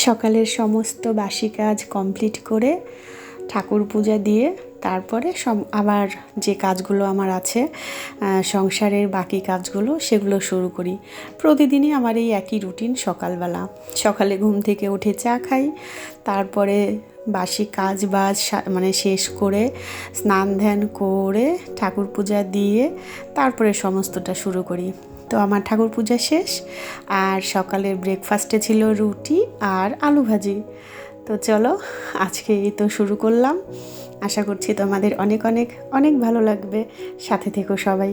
সকালের সমস্ত বাসি কাজ কমপ্লিট করে ঠাকুর পূজা দিয়ে তারপরে আবার যে কাজগুলো আমার আছে সংসারের বাকি কাজগুলো সেগুলো শুরু করি। প্রতিদিনই আমার এই একই রুটিন। সকালে ঘুম থেকে উঠে চা খাই, তারপরে বাসি কাজ বাজ শেষ করে স্নান ধ্যান করে ঠাকুর পূজা দিয়ে তারপরে সমস্তটা শুরু করি। তো আমার ঠাকুর পূজা শেষ, আর সকালের ব্রেকফাস্টে ছিল রুটি আর আলু ভাজি। তো চলো আজকে এই তো শুরু করলাম। আশা করছি তোমাদের অনেক অনেক অনেক ভালো লাগবে। সাথে থেকো সবাই।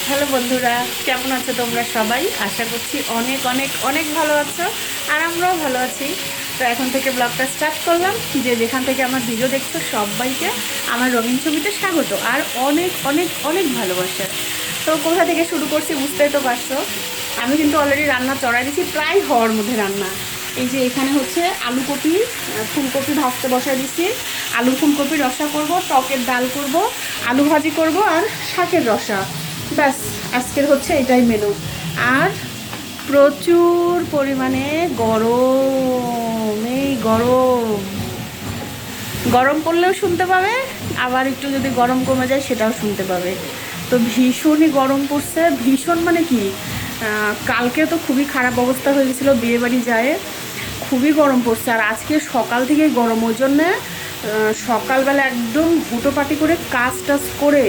হ্যালো বন্ধুরা, কেমন আছো তোমরা সবাই? আশা করছি অনেক অনেক অনেক ভালো আছো, আর আমরাও ভালো আছি। তো এখন থেকে ব্লগটা স্টার্ট করলাম। যে যেখান থেকে আমার ভিডিও দেখছো সবাইকে আমার রঙিন ছবিতে স্বাগত আর অনেক অনেক অনেক ভালোবাসা। তো কোথা থেকে শুরু করছি বুঝতেই তো পারছো। আমি কিন্তু অলরেডি রান্না চড়াই দিয়েছি, প্রায় হওয়ার মধ্যে রান্না। এই যে এখানে হচ্ছে আলুকপি ফুলকপি ভাজতে বসাই দিচ্ছি। আলু ফুলকপি রসা করব, টকের ডাল করব, আলু ভাজি করব আর শাকের রসা। ব্যাস, আজকের হচ্ছে এটাই মেনু। আর প্রচুর পরিমাণে গরম, এই গরম পড়লেও শুনতে পাবে, আবার একটু যদি গরম কমে যায় সেটাও শুনতে পাবে। তো ভীষণই গরম পড়ছে, ভীষণ মানে কি, কালকে তো খুবই খারাপ অবস্থা হয়ে গেছিলো বিয়েবাড়ি যায়, খুবই গরম পড়ছে। আর আজকে সকাল থেকে গরম, ওই জন্যে সকালবেলা একদম হুটোপাটি করে কাজ টাজ করে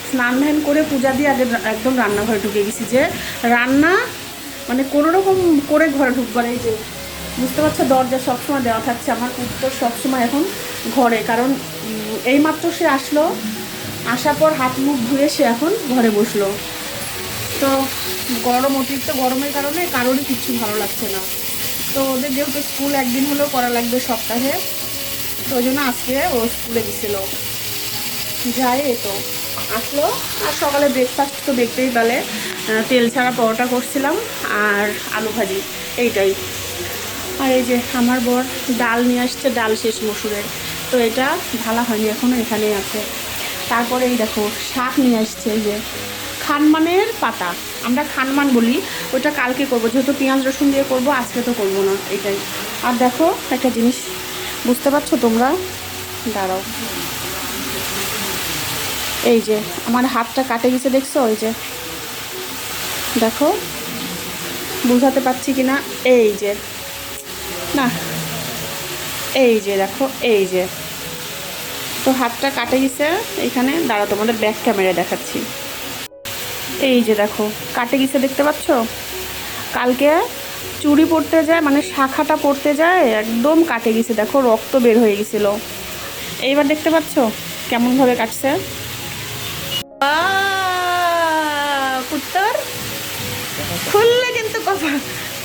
স্নান ধ্যান করে পূজা দিয়ে আগে একদম রান্নাঘরে ঢুকে গেছি। যে রান্না মানে কোনো রকম করে ঘরে ঢুকবার, এই যে বুঝতে পারছো দরজা সবসময় দেওয়া থাকছে। আমার উত্তর সবসময় এখন ঘরে, কারণ এইমাত্র সে আসলো, আসার পর হাত মুখ ধুয়ে সে এখন ঘরে বসলো। তো গরম, অতিরিক্ত গরমের কারণে কারোরই কিচ্ছু ভালো লাগছে না। তো ওদের যেহেতু স্কুল একদিন হলেও করা লাগবে সপ্তাহে, তো ওই জন্য আজকে ও স্কুলে গেছিলো, যাই তো আসলো। আর সকালে ব্রেকফাস্ট তো দেখতেই পেলে, তেল ছাড়া পরোটা করছিলাম আর আলু ভাজি, এইটাই। আর এই যে আমার বর ডাল নিয়ে আসছে, ডাল শেষ মসুরের, তো এটা ঢালা হয়নি এখনও, এখানেই আছে। তারপরে এই দেখো শাক নিয়ে আসছে, এই যে খানমানের পাতা, আমরা খানমান বলি, ওটা কালকে করবো, যেহেতু পেঁয়াজ রসুন দিয়ে করবো, আজকে তো করবো না, এটাই। আর দেখো একটা জিনিস বুঝতে পারছো তোমরা, দাঁড়াও, এই যে আমার হাতটা কাটে গেছে, দেখছো? ওই যে দেখো, বুঝাতে পারছি কিনা, এই যে না, এই যে দেখো, এই যে তো হাতটা কাটে গেছে এইখানে, দাঁড়া তোমাদের ব্যাক ক্যামেরায় দেখাচ্ছি। এই যে দেখো কাটে গেছে, দেখতে পাচ্ছ? কালকে চুড়ি পড়তে যায়, মানে শাখাটা পড়তে যায়, একদম কাটে গেছে, দেখো রক্ত বের হয়ে গেছিলো। এইবার দেখতে পাচ্ছ কেমনভাবে কাটছে। পুত্তর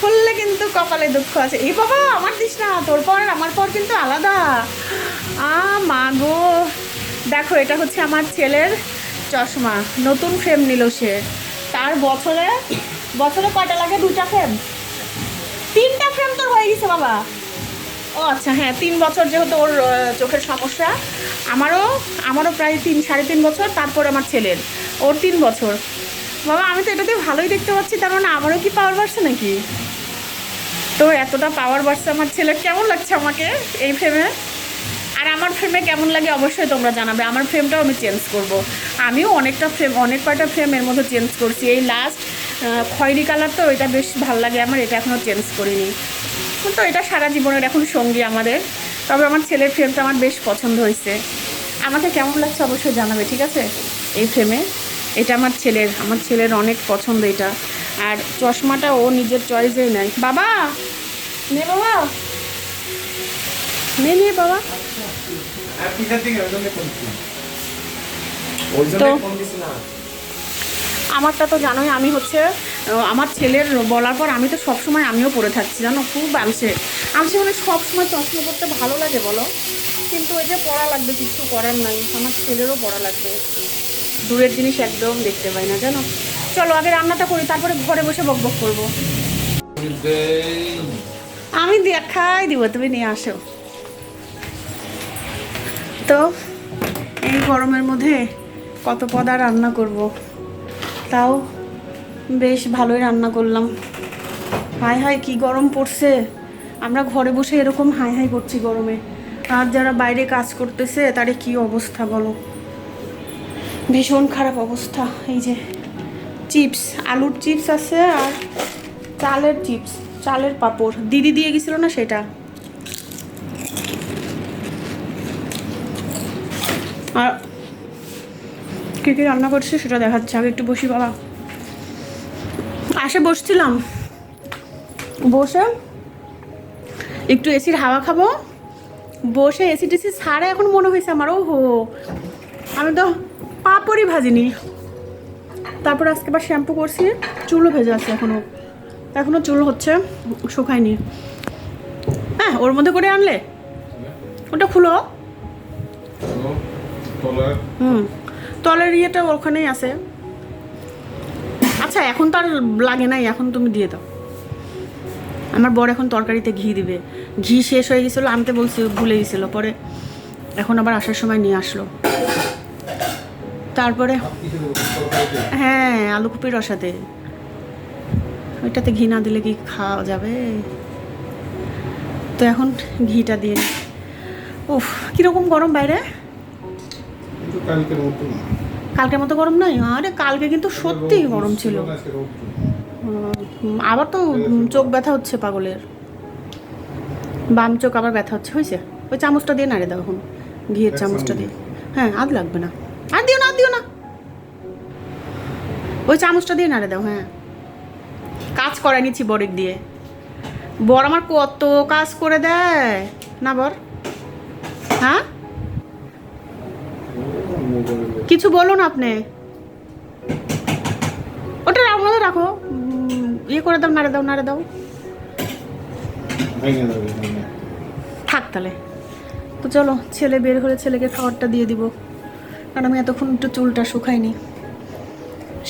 খুললে কিন্তু কপালে দুঃখ আছে। এই বাবা আমার দিস না, তোর পর আমার পর কিন্তু আলাদা। মা গো, দেখো এটা হচ্ছে আমার ছেলের চশমা, নতুন ফ্রেম নিল সে। তার বছরে কয়টা লাগে? 2টা ফ্রেম, 3টা ফ্রেম তোর হয়ে গেছে বাবা। ও আচ্ছা, হ্যাঁ 3 বছর যেহেতু ওর চোখের সমস্যা, আমারও প্রায় 3-3.5 বছর, তারপর আমার ছেলের, ওর 3 বছর। বাবা আমি তো এটাতে ভালোই দেখতে পাচ্ছি, তার মানে আমারও কি পাওয়ার বাড়ছে নাকি? তো এতটা পাওয়ার বাড়ছে আমার ছেলের, কেমন লাগছে আমাকে এই ফ্রেমে? আর আমার ফ্রেমে কেমন লাগে অবশ্যই তোমরা জানাবে। আমার ফ্রেমটাও আমি চেঞ্জ করব। আমিও অনেক কয়টা ফ্রেম এর মধ্যে চেঞ্জ করছি। এই লাস্ট খয়েরি কালার, তো এটা বেশ ভালো লাগে আমার, এটা এখনও চেঞ্জ করিনি। তো এটা সারা জীবনের এখন সঙ্গী আমাদের। তবে আমার ছেলের ফ্রেমটা আমার বেশ পছন্দ হয়েছে। আমাকে কেমন লাগছে অবশ্যই জানাবে, ঠিক আছে? এই ফ্রেমে এটা আমার ছেলের অনেক পছন্দ এটা। আর চশমাটা ও নিজের চয়েসেই নেয়। বাবা নে, বাবা নে বাবা। তো আমারটা তো জানোই, আমি হচ্ছে আমার ছেলের বলার পর আমি তো সবসময় আমিও পরে থাকছি, জানো, খুব আলসে মানে সবসময় চশমা পরতে ভালো লাগে বলো, কিন্তু ওই যে পড়া লাগবে, কিছু করার নাই, আমার ছেলেরও পড়া লাগবে। দূরের জিনিস একদম দেখতে পাই না, জানো। চলো আগে রান্নাটা করি, তারপরে ঘরে বসে বকবক করবো। আমি দেখাই দিব, তুমি নিয়ে আসো। তো এই গরমের মধ্যে কত পদ আর রান্না করব, তাও বেশ ভালোই রান্না করলাম। হায় হায় কি গরম পড়ছে। আমরা ঘরে বসে এরকম হাই হাই করছি গরমে, আর যারা বাইরে কাজ করতেছে তাদের কি অবস্থা বলো, ভীষণ খারাপ অবস্থা। এই যে চিপস, আলুর চিপস আছে আর চালের চিপস, চালের পাঁপড় দিদি দিয়ে গেছিল না সেটা। আর কী কী রান্না করছে সেটা দেখাচ্ছে, আগে একটু বসি বাবা। আসে বসছিলাম, বসে একটু এসির হাওয়া খাবো, বসে এসি টেসি ছাড়ে এখন মনে হয়েছে আমার, ও হো আমি তো পাঁপড়ই ভাজিনি। তারপর আজকে আবার শ্যাম্পু করছি, চুলও ভেজে আছে এখনও চুল হচ্ছে, শুকায়নি। হ্যাঁ ওর মধ্যে করে আনলে ওটা খুলো। তলের ইয়েটা ওখানেই আছে। আচ্ছা এখন তো আর লাগে নাই, এখন তুমি দিয়ে দাও। আমার বর এখন তরকারিতে ঘি দিবে, ঘি শেষ হয়ে গেছিলো, আনতে বলছি ভুলে গেছিলো, পরে এখন আবার আসার সময় নিয়ে আসলো। তারপরে হ্যাঁ আলু কপির রসাতে, ওইটাতে ঘি না দিলে কি খাওয়া যাবে? তো এখন ঘিটা দিয়ে নি। উফ কীরকম গরম বাইরে, কালকের মতো গরম নয়। আরে কালকে কিন্তু সত্যিই গরম ছিল। আবার তো চোখ ব্যথা হচ্ছে পাগলের, বাম চোখ আবার ব্যথা হচ্ছে। হয়েছে ওই চামচটা দিয়ে নাড়ে দাও এখন, ঘিয়ের চামচটা দিয়ে। হ্যাঁ আধ লাগবে না, আর দিও না, আর দিও না, ওই চামচটা দিয়ে নাড়ে দাও। হ্যাঁ কাজ করে নিচ্ছি বরের দিয়ে, বর আমার কত কাজ করে দেয় না বর। হ্যাঁ কিছু বলুন আপনি, ওটা মধ্যে রাখো, ইয়ে করে দাও, নাড়ে দাও, নাড়ে দাও, থাক তাহলে। তো চলো ছেলে বের হলে ছেলেকে খাবারটা দিয়ে দিব, কারণ আমি এতক্ষণ একটু চুলটা শুকাইনি।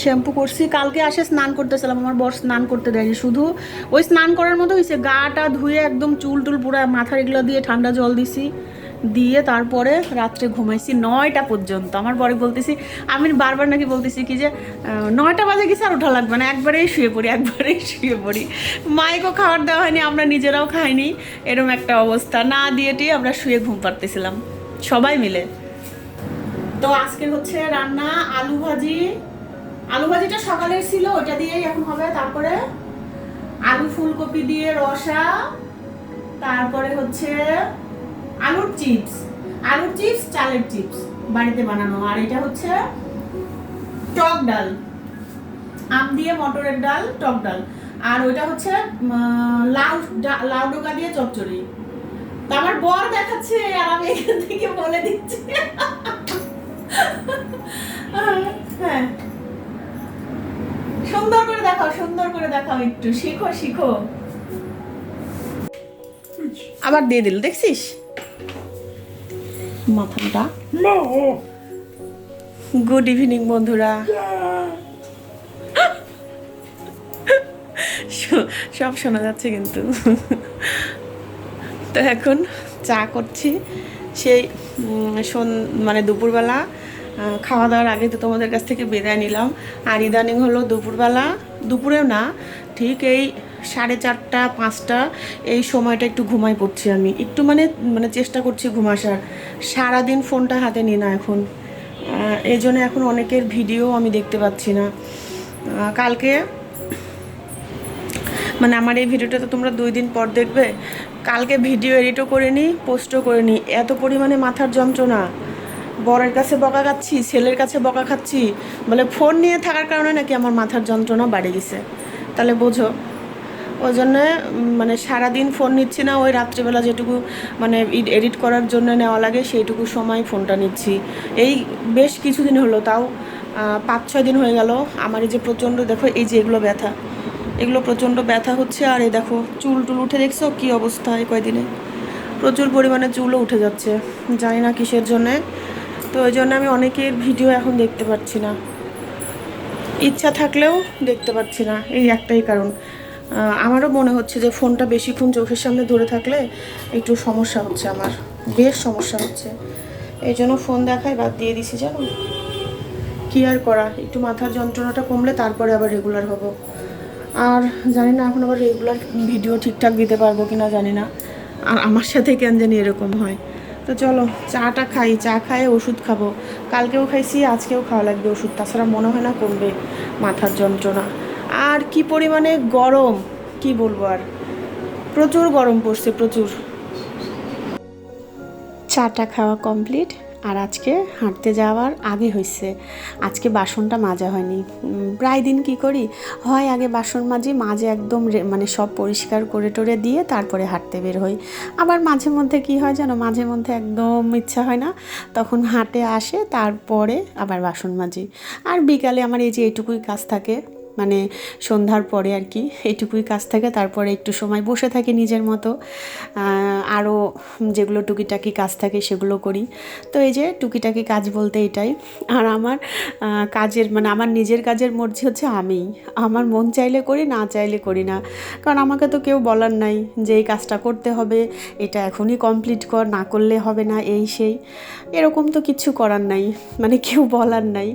শ্যাম্পু করছি, কালকে আসে স্নান করতেছিলাম, আমার বর স্নান করতে দেয়নি, শুধু ওই স্নান করার মতো হয়েছে, গাটা ধুয়ে একদম চুল টুল পুরো মাথার এগুলো দিয়ে ঠান্ডা জল দিছি, দিয়ে তারপরে রাত্রে ঘুমাইছি 9টা পর্যন্ত। আমার বরে বলতেছি, আমি বারবার নাকি বলতেছি কি যে 9টা বাজে গেছে আর ওঠা লাগবে না, একবারেই শুয়ে পড়ি, একবারেই শুয়ে পড়ি। মাইকেও খাবার দেওয়া হয়নি, আমরা নিজেরাও খাইনি, এরকম একটা অবস্থা, না দিয়েটি আমরা শুয়ে ঘুম পাড়তেছিলাম সবাই মিলে। তো আজকে হচ্ছে রান্না আলু ভাজি, আলু ভাজিটা সকালের ছিল, ওটা দিয়েই এখন হবে। তারপরে আলু ফুলকপি দিয়ে রসা, তারপরে হচ্ছে আলুর চিপস, আলুর চিপস, চালের চিপস বাড়িতে বানানো, আর এটা হচ্ছে টক ডাল, আম দিয়ে মটরের ডাল, টক ডাল, আর ওইটা হচ্ছে লাউ ডোকা দিয়ে চচ্চড়ি। তো আমার বর দেখাচ্ছে আর আমি এখান থেকে বলে দিচ্ছি। হ্যাঁ সুন্দর করে দেখাও, সুন্দর করে দেখাও, একটু শিখো শিখো। আবার দিয়ে দিল দেখছিস মাথাটা। গুড ইভিনিং বন্ধুরা, সব শোনা যাচ্ছে কিন্তু। তো এখন চা করছি, সেই মানে দুপুরবেলা খাওয়া দাওয়ার আগে তো তোমাদের কাছ থেকে বিদায় নিলাম, আর ইদানিং হলো দুপুরবেলা, দুপুরেও না ঠিক এই 4:30 5টা এই সময়টা একটু ঘুমাই পড়ছি আমি, একটু মানে চেষ্টা করছি ঘুম আসার। সারাদিন ফোনটা হাতে নিই না এখন, এই জন্য এখন অনেকের ভিডিও আমি দেখতে পাচ্ছি না। কালকে মানে আমার এই ভিডিওটা তো তোমরা 2 দিন পর দেখবে, কালকে ভিডিও এডিটও করে নিই, পোস্টও করে নিই, এত পরিমাণে মাথার যন্ত্রণা, বরের কাছে বকা খাচ্ছি, ছেলের কাছে বকা খাচ্ছি, বলে ফোন নিয়ে থাকার কারণে নাকি আমার মাথার যন্ত্রণা বাড়ে গেছে। তাহলে বোঝো, ওই জন্যে মানে সারাদিন ফোন নিচ্ছি না, ওই রাত্রিবেলা যেটুকু মানে এডিট করার জন্য নেওয়া লাগে সেইটুকু সময় ফোনটা নিচ্ছি। এই বেশ কিছুদিন হলো, তাও 5-6 দিন হয়ে গেল। আমার এই যে প্রচণ্ড, দেখো এই যে এগুলো ব্যথা, এগুলো প্রচণ্ড ব্যথা হচ্ছে, আর এই দেখো চুল টুল উঠে, দেখছো কী অবস্থা, এই কয়দিনে প্রচুর পরিমাণে চুলও উঠে যাচ্ছে, জানি না কিসের জন্যে। তো ওই জন্য আমি অনেকের ভিডিও এখন দেখতে পাচ্ছি না, ইচ্ছা থাকলেও দেখতে পাচ্ছি না, এই একটাই কারণ। আমারও মনে হচ্ছে যে ফোনটা বেশিক্ষণ চোখের সামনে ধরে থাকলে একটু সমস্যা হচ্ছে, আমার বেশ সমস্যা হচ্ছে, এই জন্য ফোন দেখাই বাদ দিয়ে দিছি। জানো কী আর করা, একটু মাথার যন্ত্রণাটা কমলে তারপরে আবার রেগুলার হব। আর জানি না এখন আবার রেগুলার ভিডিও ঠিকঠাক দিতে পারবো কি না জানি না। আর আমার সাথে কেন জানি এরকম হয়। তো চলো চাটা খাই, চা খাই ওষুধ খাবো। কালকেও খাইছি, আজকেও খাওয়া লাগবে ওষুধ, তাছাড়া মনে হয় না কমবে মাথার যন্ত্রণা। আর কি পরিমাণে গরম, কি বলবো আর, প্রচুর গরম পড়ছে প্রচুর। চাটা খাওয়া কমপ্লিট। আর আজকে হাঁটতে যাওয়ার আগে হয়েছে, আজকে বাসনটা মাজা হয়নি। প্রায় দিন কি করি, হয় আগে বাসন মাঝে একদম মানে সব পরিষ্কার করে টরে দিয়ে তারপরে হাঁটতে বের হই। আবার মাঝে মধ্যে কি হয় জানো, মাঝে মধ্যে একদম ইচ্ছা হয় না, তখন হাঁটে আসে তারপরে আবার বাসন মাজি। আর বিকালে আমার এই যে এইটুকুই কাজ থাকে, মানে সন্ধ্যার পরে আর কি এইটুকুই কাজ থাকে। তারপরে একটু সময় বসে থাকি নিজের মতো, আরও যেগুলো টুকিটাকি কাজ থাকে সেগুলো করি। তো এই যে টুকিটাকি কাজ বলতে এটাই। আর আমার কাজের মানে আমার নিজের কাজের মর্জি হচ্ছে আমি, আমার মন চাইলে করি, না চাইলে করি না। কারণ আমাকে তো কেউ বলার নাই যে এই কাজটা করতে হবে, এটা এখনই কমপ্লিট কর, না করলে হবে না, এই সেই এরকম তো কিছু করার নাই, মানে কেউ বলার নাই।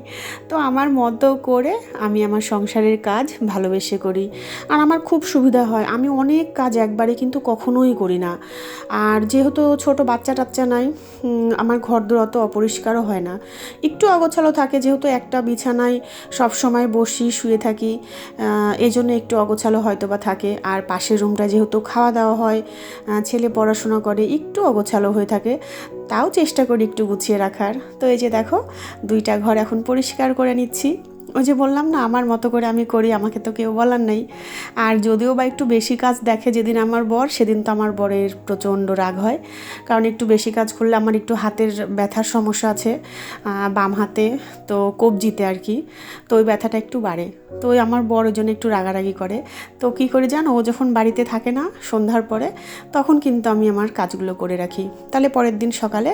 তো আমার মতো করে আমি আমার সংসারের কাজ ভালোবেসে করি। আর আমার খুব সুবিধা হয়, আমি অনেক কাজ একবারে কিন্তু কখনোই করি না। আর যেহেতু ছোট বাচ্চা টাচ্চা নাই, আমার ঘরদোর অত অপরিষ্কারও হয় না, একটু অগোছালো থাকে, যেহেতু একটা বিছানায় সব সময় বসি শুয়ে থাকি, এই জন্য একটু অগোছালো হয়তো বা থাকে। আর পাশের রুমটা যেহেতু খাওয়া দাওয়া হয়, ছেলে পড়াশোনা করে, একটু অগোছালো হয়ে থাকে, তাও চেষ্টা করি একটু গুছিয়ে রাখার। তো এই যে দেখো দুইটা ঘর এখন পরিষ্কার করে নিচ্ছি। ওই যে বললাম না আমার মতো করে আমি করি, আমাকে তো কেউ বলার নেই। আর যদিও বা একটু বেশি কাজ দেখে যেদিন আমার বর, সেদিন তো আমার বরের প্রচণ্ড রাগ হয়। কারণ একটু বেশি কাজ করলে আমার একটু হাতের ব্যথার সমস্যা আছে, বাম হাতে, তো কবজিতে আর কি, তো ওই ব্যথাটা একটু বাড়ে। তো ওই আমার বর ওই জন্য একটু রাগারাগি করে। তো কী করে জানো, ও যখন বাড়িতে থাকে না সন্ধ্যার পরে, তখন কিন্তু আমি আমার কাজগুলো করে রাখি, তাহলে পরের দিন সকালে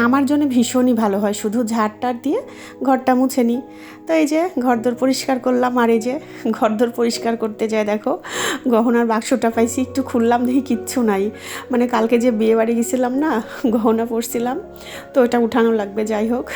আমার জন্য ভীষণই ভালো হয়, শুধু ঝাড়টার দিয়ে ঘরটা মুছে নিই। তো এই যে ঘরদোর পরিষ্কার করলাম। আর এই যে ঘরদোর পরিষ্কার করতে যায় দেখো গহনার বাক্সটা পাইছি, একটু খুললাম, দেখি কিচ্ছু নাই। মানে কালকে যে বিয়ে বাড়ি গেছিলাম না, গহনা পরছিলাম, তো এটা উঠানো লাগবে, যাই হোক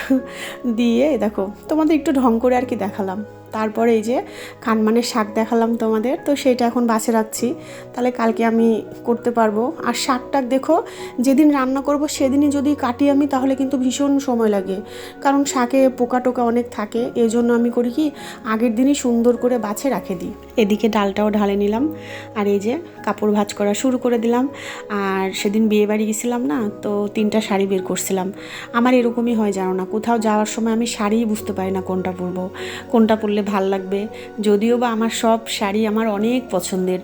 দিয়ে দেখো তোমাদের একটু ঢং করে আর কি দেখালাম। তারপরে এই যে খানমানের শাক দেখালাম তোমাদের, তো সেটা এখন বাছে রাখছি, তাহলে কালকে আমি করতে পারবো। আর শাকটাক দেখো যেদিন রান্না করব সেদিনই যদি কাটি আমি, তাহলে কিন্তু ভীষণ সময় লাগে, কারণ শাকে পোকা টোকা অনেক থাকে। এই জন্য আমি করি কি, আগের দিনই সুন্দর করে বাছে রাখে দিই। এদিকে ডালটাও ঢালে নিলাম, আর এই যে কাপড় ভাঁজ করা শুরু করে দিলাম। আর সেদিন বিয়ে বাড়ি গেছিলাম না, তো 3টা শাড়ি বের করছিলাম। আমার এরকমই হয় জানো না, কোথাও যাওয়ার সময় আমি শাড়িই বুঝতে পারি না কোনটা পরবো, কোনটা পরলে ভাল লাগবে। যদিও বা আমার সব শাড়ি আমার অনেক পছন্দের,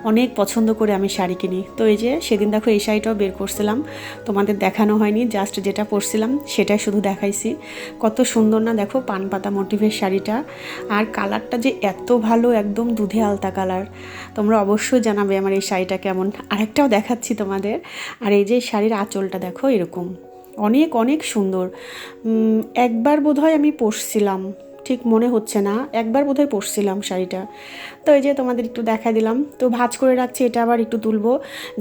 অনেক পছন্দ করে আমি শাড়ি কিনি। তো এই যে সেদিন দেখো এই শাড়িটাও বের করছিলাম, তোমাদের দেখানো হয়নি, জাস্ট যেটা পরছিলাম সেটাই শুধু দেখাইছি। কত সুন্দর না দেখো, পান পাতা মোটিভের শাড়িটা, আর কালারটা যে এত ভালো, একদম দুধে আলতা কালার। তোমরা অবশ্যই জানাবে আমার এই শাড়িটা কেমন। আরেকটাও দেখাচ্ছি তোমাদের। আর এই যে শাড়ির আঁচলটা দেখো এরকম, অনেক অনেক সুন্দর। একবার বোধহয় আমি পরছিলাম, ঠিক মনে হচ্ছে না, একবার বোধহয় পরছিলাম শাড়িটা। তো এই যে তোমাদের একটু দেখা দিলাম। তো ভাঁজ করে রাখছি, এটা আবার একটু তুলবো,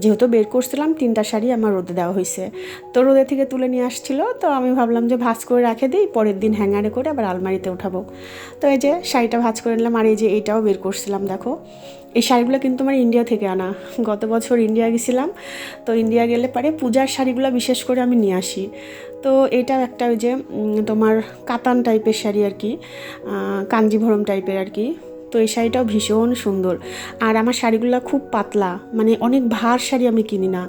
যেহেতু বের করছিলাম 3টা শাড়ি আমার রোদে দেওয়া হয়েছে, তো রোদে থেকে তুলে নিয়ে আসছিলো, তো আমি ভাবলাম যে ভাঁজ করে রাখে দিই, পরের দিন হ্যাঙ্গারে করে আবার আলমারিতে উঠাবো। তো এই যে শাড়িটা ভাঁজ করে নিলাম। আর এই যে এইটাও বের করছিলাম দেখো, এই শাড়িগুলো কিন্তু আমার ইন্ডিয়া থেকে আনা, গত বছর ইন্ডিয়া গেছিলাম, তো ইন্ডিয়া গেলে পারে পূজার শাড়িগুলো বিশেষ করে আমি নিয়ে আসি। তো এটাও একটা ওই যে তোমার কাতান টাইপের শাড়ি আর কি, কাঞ্জিভরম টাইপের আর কি। তো এই শাড়িটাও ভীষণ সুন্দর। আর আমার শাড়িগুলো খুব পাতলা, মানে অনেক ভার শাড়ি আমি কিনি না।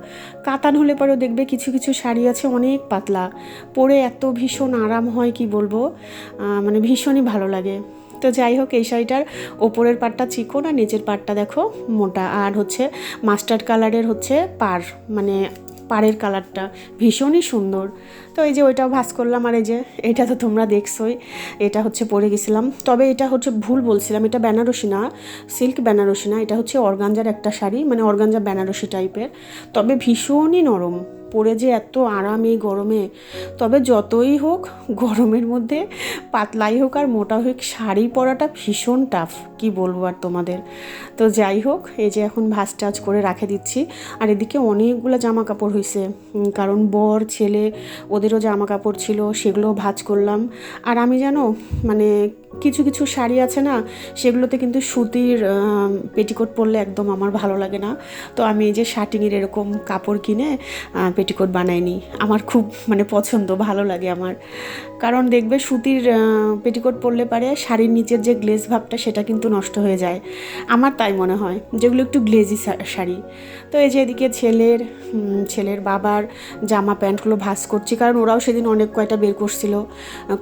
কাতান হলে পরেও দেখবে কিছু কিছু শাড়ি আছে অনেক পাতলা, পরে এত ভীষণ আরাম হয় কি বলবো, মানে ভীষণই ভালো লাগে। তো যাই হোক, এই শাড়িটার ওপরের পাটটা চিকন আর নিচের পাটটা দেখো মোটা, আর হচ্ছে মাস্টার্ড কালারের হচ্ছে মানে পাড়ের কালারটা ভীষণই সুন্দর। তো এই যে ওইটাও ভাঁজ করলাম। আর এই যে এটা তো তোমরা দেখছোই, এটা হচ্ছে পরে গেছিলাম, তবে এটা হচ্ছে ভুল বলছিলাম, এটা বেনারসি না, সিল্ক বেনারসি না, এটা হচ্ছে অর্গানজার একটা শাড়ি, মানে অর্গানজা বেনারসি টাইপের, তবে ভীষণই নরম, পরে যে এত আরাম এই গরমে। তবে যতই হোক গরমের মধ্যে পাতলাই হোক আর মোটা হোক শাড়ি পরাটা ভীষণ টাফ, কি বলবো আর তোমাদের। তো যাই হোক, এই যে এখন ভাঁজ টাজ করে রাখে দিচ্ছি। আর এদিকে অনেকগুলো জামা কাপড় হয়েছে, কারণ বর ছেলে ওদেরও জামা কাপড় ছিল, সেগুলোও ভাঁজ করলাম। আর আমি জানো মানে কিছু কিছু শাড়ি আছে না, সেগুলোতে কিন্তু সুতির পেটিকোট পরলে একদম আমার ভালো লাগে না। তো আমি এই যে শার্টিংয়ের এরকম কাপড় কিনে পেটিকোট বানাই নিই। আমার খুব মানে পছন্দ, ভালো লাগে আমার। কারণ দেখবে সুতির পেটিকোট পরলে পারে শাড়ির নিচের যে গ্লেজ ভাবটা সেটা কিন্তু নষ্ট হয়ে যায়, আমার তাই মনে হয়, যেগুলো একটু গ্লেজি শাড়ি। তো এই যে এদিকে ছেলের বাবার জামা প্যান্টগুলো ভাঁজ করছি, কারণ ওরাও সেদিন অনেক কয়টা বের করছিল,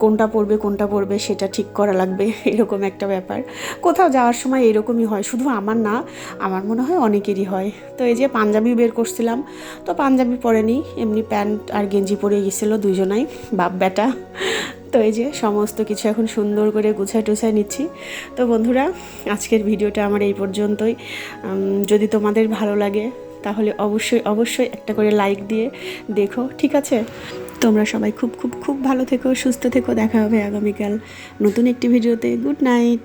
কোনটা পরবে সেটা ঠিক করা লাগবে, এরকম একটা ব্যাপার। কোথাও যাওয়ার সময় এরকমই হয়, শুধু আমার না, আমার মনে হয় অনেকেরই হয়। তো এই যে পাঞ্জাবি বের করছিলাম, তো পাঞ্জাবি পরেনি, এমনি প্যান্ট আর গেঞ্জি পরে গেছিলো দুজনাই, বাপ বেটা। তো এই যে সমস্ত কিছু এখন সুন্দর করে গুছায় টুছায় নিচ্ছি। তো বন্ধুরা, আজকের ভিডিওটা আমার এই পর্যন্তই। যদি তোমাদের ভালো লাগে তাহলে অবশ্যই একটা করে লাইক দিয়ে দেখো, ঠিক আছে? তোমরা সবাই খুব খুব খুব ভালো থেকো, সুস্থ থেকো। দেখা হবে আগামীকাল নতুন একটি ভিডিওতে। Good night.